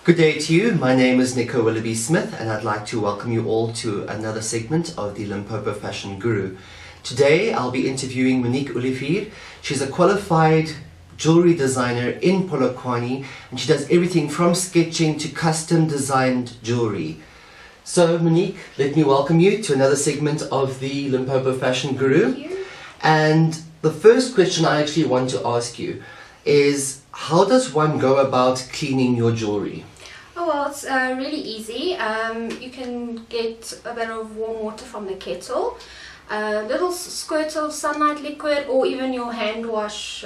Good day to you. My name is Willougby-Smith and I'd like to welcome you all to another segment of the Limpopo Fashion Guru. Today I'll be interviewing Monique Olivier. She's a qualified jewellery designer in Polokwane and she does everything from sketching to custom designed jewellery. So Monique, let me welcome you to another segment of the Limpopo Fashion Guru. Thank you. And the first question I actually want to ask you is, how does one go about cleaning your jewellery? Oh well, it's really easy. You can get a bit of warm water from the kettle, a little squirt of sunlight liquid, or even your hand wash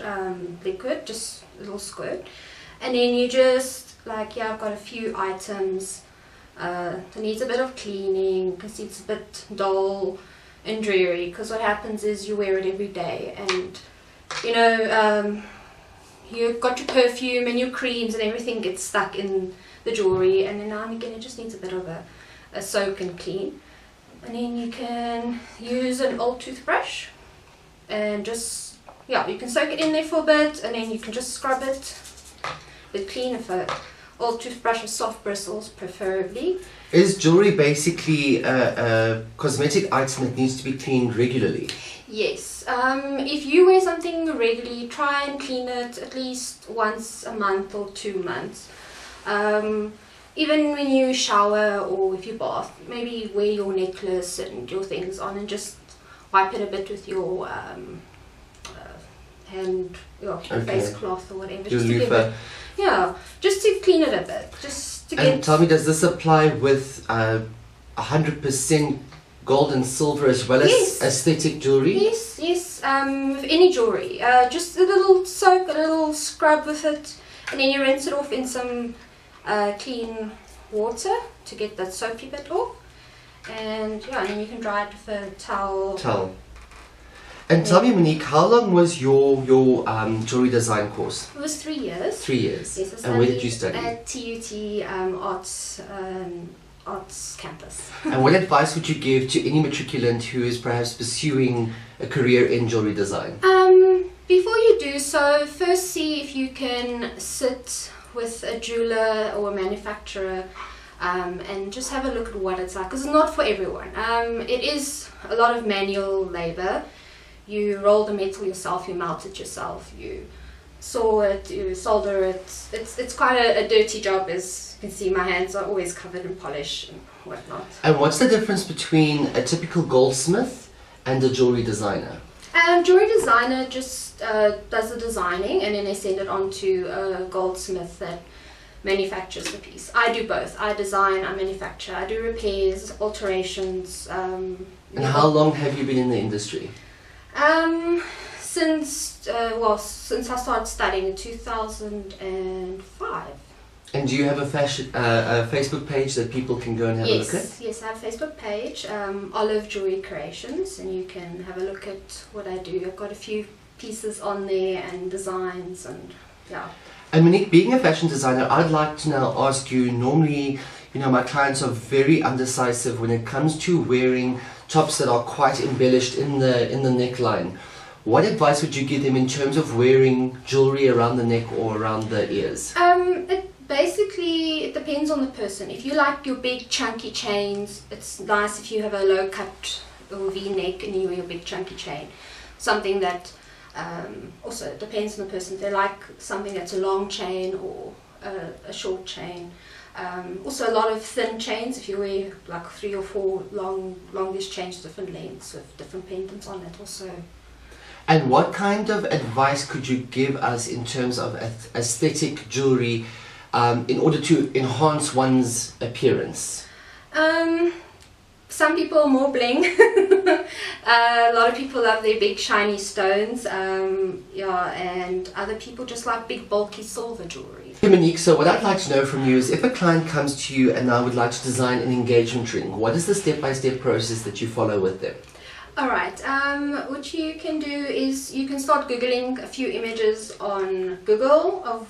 liquid, just a little squirt. And then you just, I've got a few items that needs a bit of cleaning because it's a bit dull and dreary, because what happens is you wear it every day and you've got your perfume and your creams and everything gets stuck in the jewellery, and then now and again it just needs a bit of a soak and clean. And then you can use an old toothbrush and just, you can soak it in there for a bit and then you can just scrub it with clean with an old toothbrush with soft bristles preferably. Is jewellery basically a cosmetic item that needs to be cleaned regularly? Yes. If you wear something regularly, try and clean it at least once a month or 2 months. Even when you shower or if you bath, maybe wear your necklace and your things on and just wipe it a bit with your face cloth or whatever. Your loofah. Just to clean it a bit. Just to And tell me, does this apply with 100% gold and silver as well as aesthetic jewellery? Yes, with any jewellery. Just a little soak, a little scrub with it, and then you rinse it off in some clean water to get that soapy bit off. And then you can dry it with a towel. And tell me, Monique, how long was your jewellery design course? It was 3 years. 3 years. Yes, and where did you study? At TUT Arts Campus. And what advice would you give to any matriculant who is perhaps pursuing a career in jewellery design? Before you do so, first see if you can sit with a jeweler or a manufacturer and just have a look at what it's like, because it's not for everyone. It is a lot of manual labour. You roll the metal yourself, you melt it yourself, you saw it, you solder it. It's quite a dirty job, as you can see. My hands are always covered in polish and whatnot. And what's the difference between a typical goldsmith and a jewellery designer? Jewellery designer just does the designing and then they send it on to a goldsmith that manufactures the piece. I do both. I design, I manufacture, I do repairs, alterations. And how long have you been in the industry? Since I started studying in 2005. And do you have a Facebook page that people can go and have a look at? Yes, I have a Facebook page, Olive Jewelry Creations, and you can have a look at what I do. I've got a few pieces on there and designs and And Monique, being a fashion designer, I'd like to now ask you, normally, my clients are very undecisive when it comes to wearing tops that are quite embellished in the neckline. What advice would you give them in terms of wearing jewellery around the neck or around the ears? It depends on the person. If you like your big chunky chains, it's nice if you have a low cut or V-neck and you wear a big chunky chain. Something that also it depends on the person. If they like something that's a long chain or a short chain. Also a lot of thin chains, if you wear like 3 or 4 longish chains, different lengths with different pendants on it also. And what kind of advice could you give us in terms of aesthetic jewellery in order to enhance one's appearance? Some people are more bling. A lot of people love their big shiny stones, and other people just like big bulky silver jewellery. Hey Monique, so what I'd like to know from you is, if a client comes to you and now would like to design an engagement ring, what is the step-by-step process that you follow with them? Alright, what you can do is you can start Googling a few images on Google of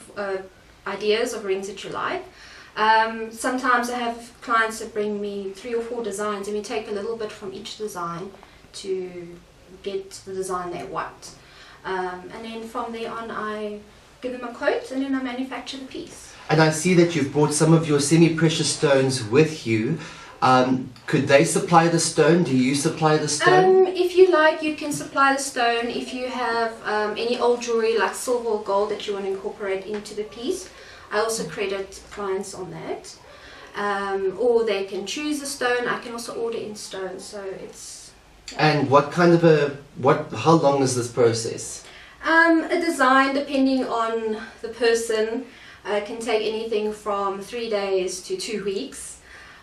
ideas of rings that you like. Sometimes I have clients that bring me 3 or 4 designs and we take a little bit from each design to get the design they want. And then from there on I give them a quote, and then I manufacture the piece. And I see that you've brought some of your semi-precious stones with you. Could they supply the stone? Do you supply the stone? If you like, you can supply the stone. If you have any old jewellery like silver or gold that you want to incorporate into the piece, I also credit clients on that. Or they can choose a stone. I can also order in stone, so it's... And what kind of how long is this process? A design, depending on the person, can take anything from 3 days to 2 weeks.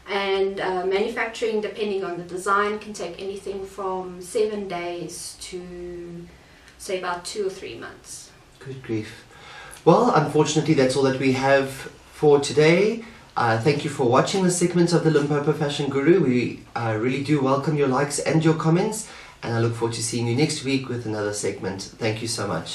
And manufacturing, depending on the design, can take anything from 7 days to, say, about 2 or 3 months. Good grief. Well, unfortunately, that's all that we have for today. Thank you for watching this segment of the Limpopo Fashion Guru. We really do welcome your likes and your comments, and I look forward to seeing you next week with another segment. Thank you so much.